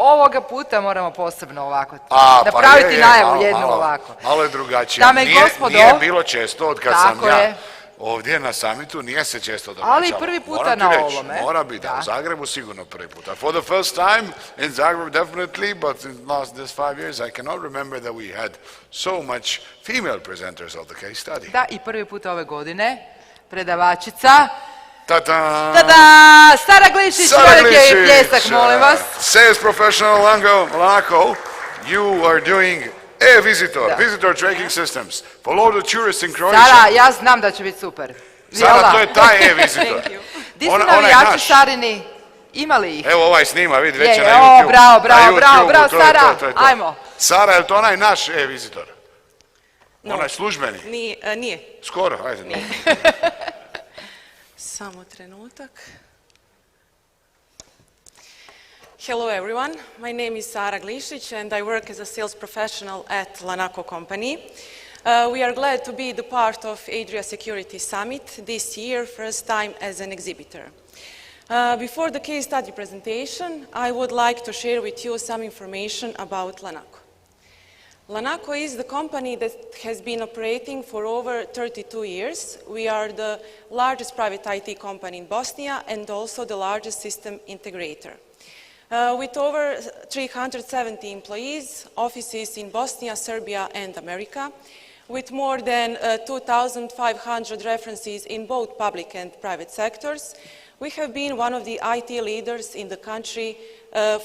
ovoga puta moramo posebno ovako napraviti najavu jednu ovako. Malo je drugačije. Dame i gospodo, nije bilo često od kad sam ja je. Ovdje na summitu, nije se često događalo. Ali prvi puta na ovome. Mora biti, da. U Zagrebu sigurno prvi puta. For the first time in Zagreb definitely, but in this 5 years I cannot remember that we had so much female presenters of the case study. Da, i prvi puta ove godine predavačica. Ta-da! Ta-da! Sara Glišić, veliki pljesak, molim vas. Sales professional LANACO, you are doing eVisitor, visitor tracking systems for all the tourists in Croatia. Sara, ja znam da će biti super. Sara, to je taj eVisitor. Di su navijači Sarini? Ima li ih? Evo ovaj snima, vidi, već je na YouTube. Bravo, Sara, ajmo. Sara, je li to onaj naš eVisitor? Onaj službeni? Nije. Skoro, ajde. Samo trenutak. Hello everyone, my name is Sara Glišić and I work as a sales professional at LANACO company. We are glad to be the part of Adria Security Summit this year, first time as an exhibitor. Before the case study presentation, I would like to share with you some information about LANACO. LANACO is the company that has been operating for over 32 years. We are the largest private IT company in Bosnia and also the largest system integrator. With over 370 employees, offices in Bosnia, Serbia and America, with more than 2,500 references in both public and private sectors, we have been one of the IT leaders in the country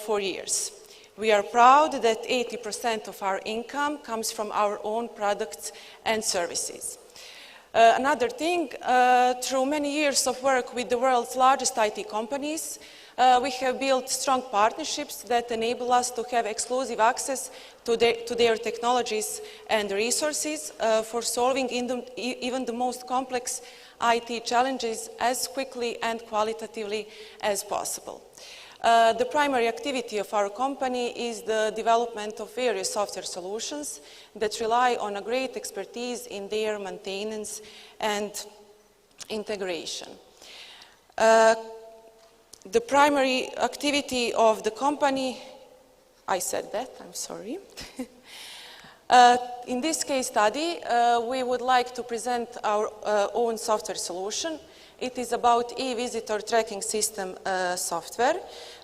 for years. We are proud that 80% of our income comes from our own products and services. Another thing, through many years of work with the world's largest IT companies, we have built strong partnerships that enable us to have exclusive access to their technologies and resources for solving even the most complex IT challenges as quickly and qualitatively as possible. The primary activity of our company is the development of various software solutions that rely on a great expertise in their maintenance and integration. The primary activity of the company, I said that, I'm sorry. In this case study, we would like to present our own software solution. It is about eVisitor tracking system software.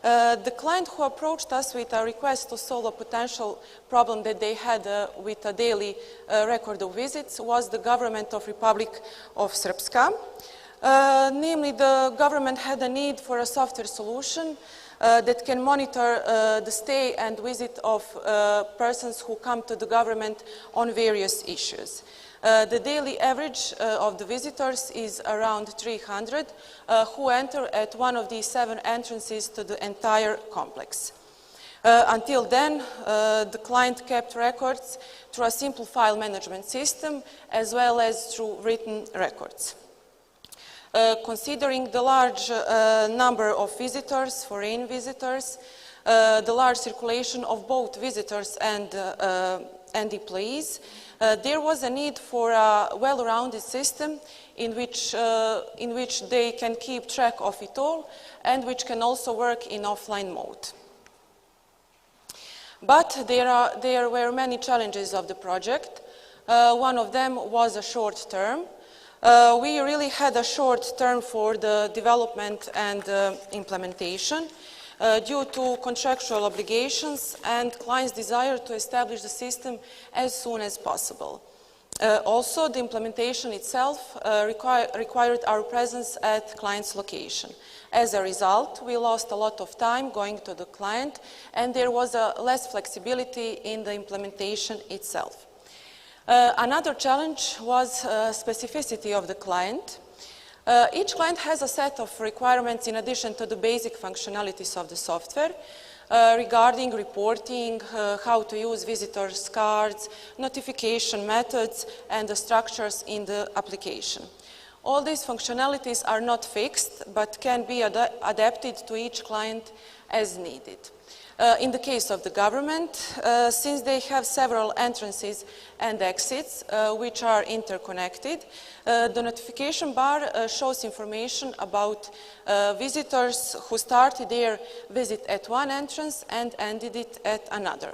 The client who approached us with a request to solve a potential problem that they had with a daily record of visits was the government of Republic of Srpska. Namely, the government had a need for a software solution that can monitor the stay and visit of persons who come to the government on various issues. The daily average of the visitors is around 300 who enter at one of the 7 entrances to the entire complex. Until then, the client kept records through a simple file management system as well as through written records. Considering the large number of visitors, foreign visitors, the large circulation of both visitors and employees, there was a need for a well-rounded system in which they can keep track of it all and which can also work in offline mode. But there were many challenges of the project. One of them was a short term. We really had a short term for the development and implementation due to contractual obligations and clients' desire to establish the system as soon as possible. Also, the implementation itself required our presence at client's location. As a result, we lost a lot of time going to the client and there was less flexibility in the implementation itself. Another challenge was specificity of the client. Each client has a set of requirements in addition to the basic functionalities of the software regarding reporting, how to use visitors' cards, notification methods, and the structures in the application. All these functionalities are not fixed, but can be adapted to each client as needed. In the case of the government, since they have several entrances and exits which are interconnected, the notification bar shows information about visitors who started their visit at one entrance and ended it at another.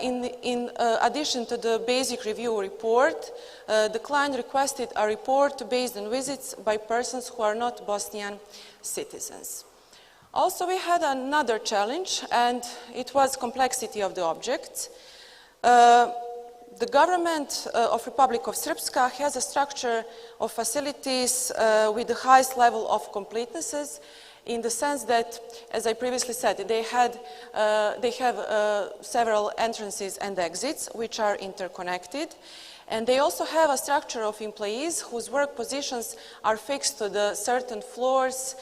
In addition to the basic review report, the client requested a report based on visits by persons who are not Bosnian citizens. Also, we had another challenge, and it was complexity of the objects. The government of Republic of Srpska has a structure of facilities with the highest level of completenesses, in the sense that, as I previously said, they have several entrances and exits which are interconnected. And they also have a structure of employees whose work positions are fixed to the certain floors,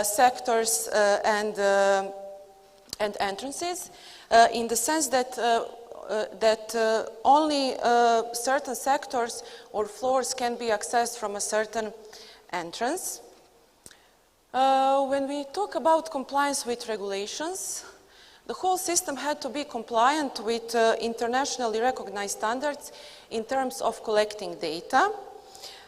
sectors, and entrances, in the sense that, only certain sectors or floors can be accessed from a certain entrance. When we talk about compliance with regulations, the whole system had to be compliant with internationally recognized standards in terms of collecting data.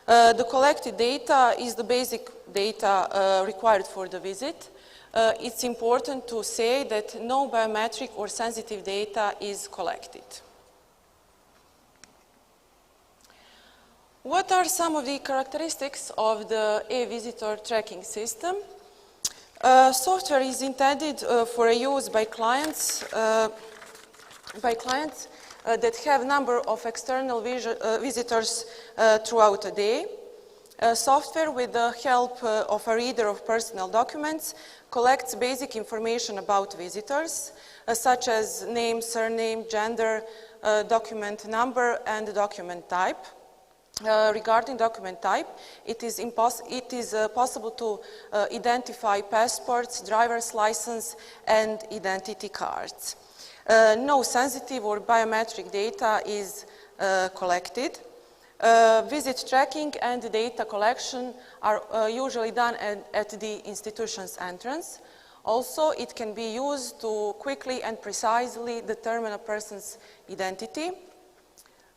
The collected data is the basic data required for the visit. It's important to say that no biometric or sensitive data is collected. What are some of the characteristics of the eVisitor tracking system? Software is intended for use by clients that have a number of external visitors throughout a day. Software, with the help of a reader of personal documents, collects basic information about visitors, such as name, surname, gender, document number, and document type. Regarding document type, it is possible to identify passports, driver's license, and identity cards. No sensitive or biometric data is collected. Visit tracking and data collection are usually done at the institution's entrance. Also, it can be used to quickly and precisely determine a person's identity,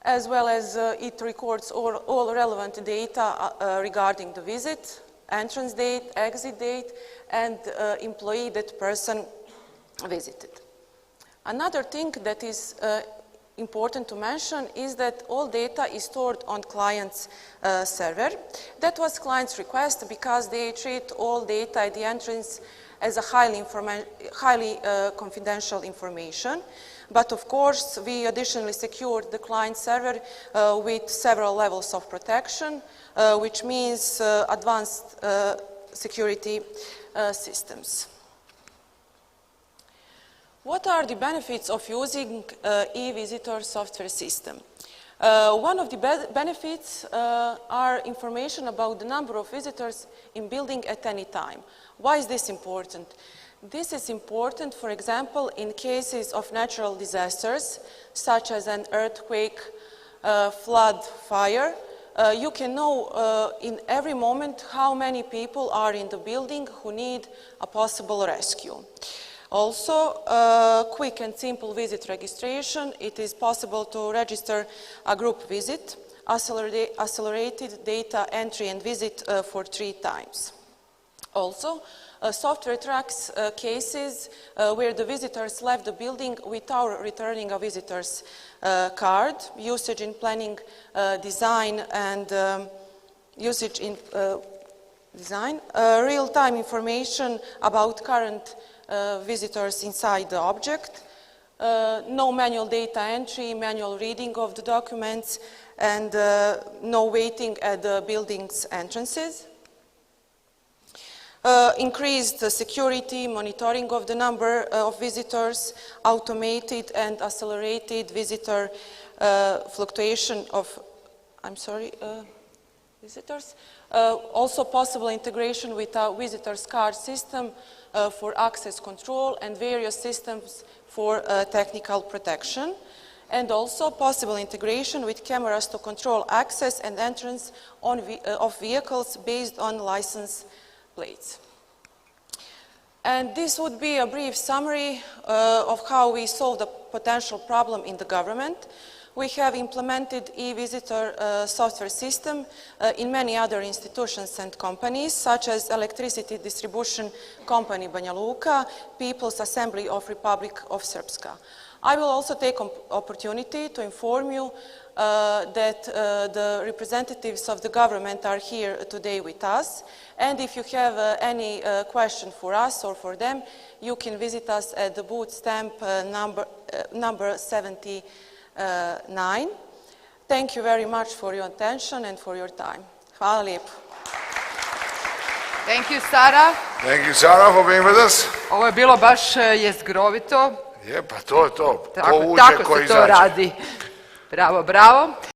as well as it records all relevant data regarding the visit, entrance date, exit date, and employee that person visited. Another thing that is important to mention is that all data is stored on client's server. That was client's request because they treat all data at the entrance as a highly confidential information. But of course, we additionally secured the client server with several levels of protection, which means advanced security systems. What are the benefits of using eVisitor software system? One of the benefits are information about the number of visitors in building at any time. Why is this important? This is important, for example, in cases of natural disasters, such as an earthquake, flood, fire. You can know in every moment how many people are in the building who need a possible rescue. Also, quick and simple visit registration. It is possible to register a group visit, accelerated data entry and visit for 3 times. Also, software tracks cases where the visitors left the building without returning a visitor's card, usage in planning, design, and usage in design, real-time information about current visitors inside the object, no manual data entry, manual reading of the documents, and no waiting at the building's entrances. Increased security, monitoring of the number of visitors, automated and accelerated visitor fluctuation of, visitors. Also possible integration with a visitor's card system for access control and various systems for technical protection. And also possible integration with cameras to control access and entrance of vehicles based on license plates. And this would be a brief summary of how we solve the potential problem in the government. We have implemented eVisitor software system in many other institutions and companies, such as Electricity Distribution Company Banja Luka, People's Assembly of Republic of Srpska. I will also take opportunity to inform you that the representatives of the government are here today with us, and if you have any question for us or for them, you can visit us at the booth stamp number 79. Thank you very much for your attention and for your time. Hvala lijepo. Thank you, Sara. Thank you, Sara, for being with us. Ovo je bilo baš jezgrovito. Je, pa to je to. Tako se to radi. Bravo, bravo.